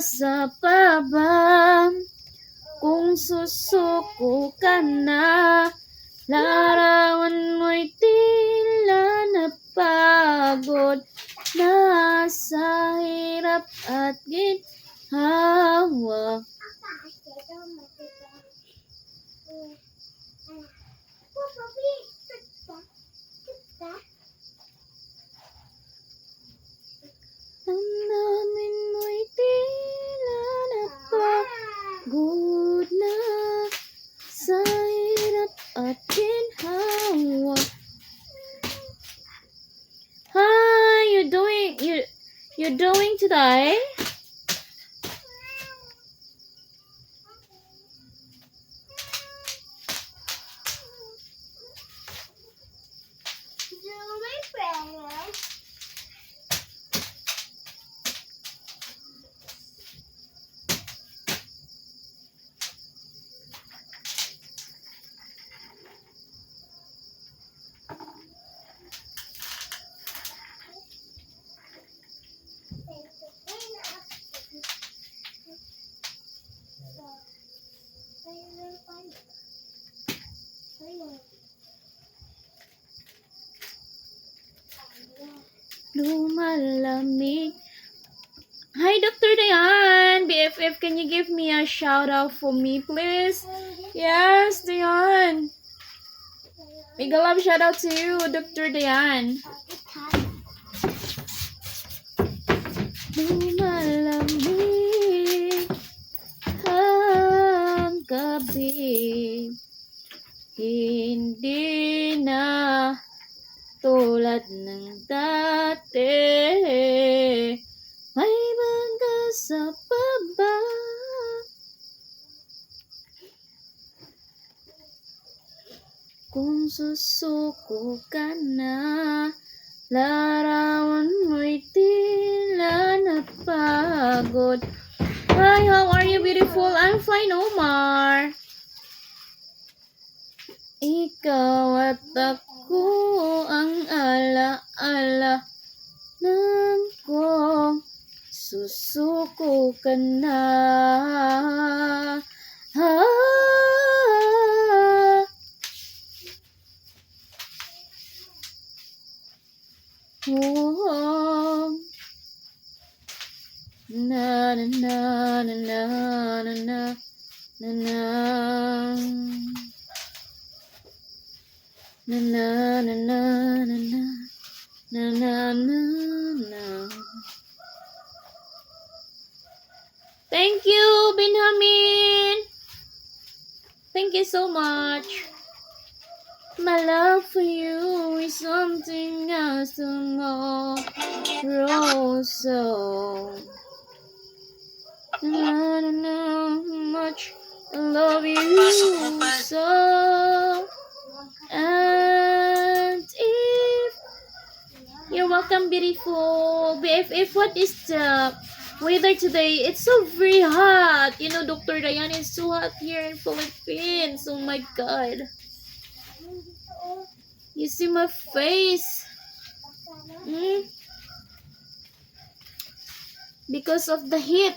sa paba, kung susuko ka na, larawan mo'y tila napagod na sa hirap at ginhawa. Damdamin mo'y tila napagod na sa hirap at ginhawa. Hi, you doing today? Lumalamig. Hi, Dr. Dayan. BFF, can you give me a shout out for me, please? Yes, Dayan. Big love shout out to you, Dr. Dayan. Lumalamig ang gabi, hindi na tulad ng dati. May bangga sa baba, kung susuko ka na, larawan mo'y tila napagod. Hi, how are you, beautiful? I'm fine, Omar. Ikaw at ako ang ala-ala ng kung susuko ka na. Oh, na na na na na na na na na na na na na na na. Thank you, Benjamin. Thank you so much. My love for you is something else tomorrow. So I don't know how much I love you so. And if you're welcome, beautiful BFF, what is the weather today? It's so very hot. You know, Dr. Dayan, is so hot here in Philippines. Oh my God. You see my face? Because of the heat.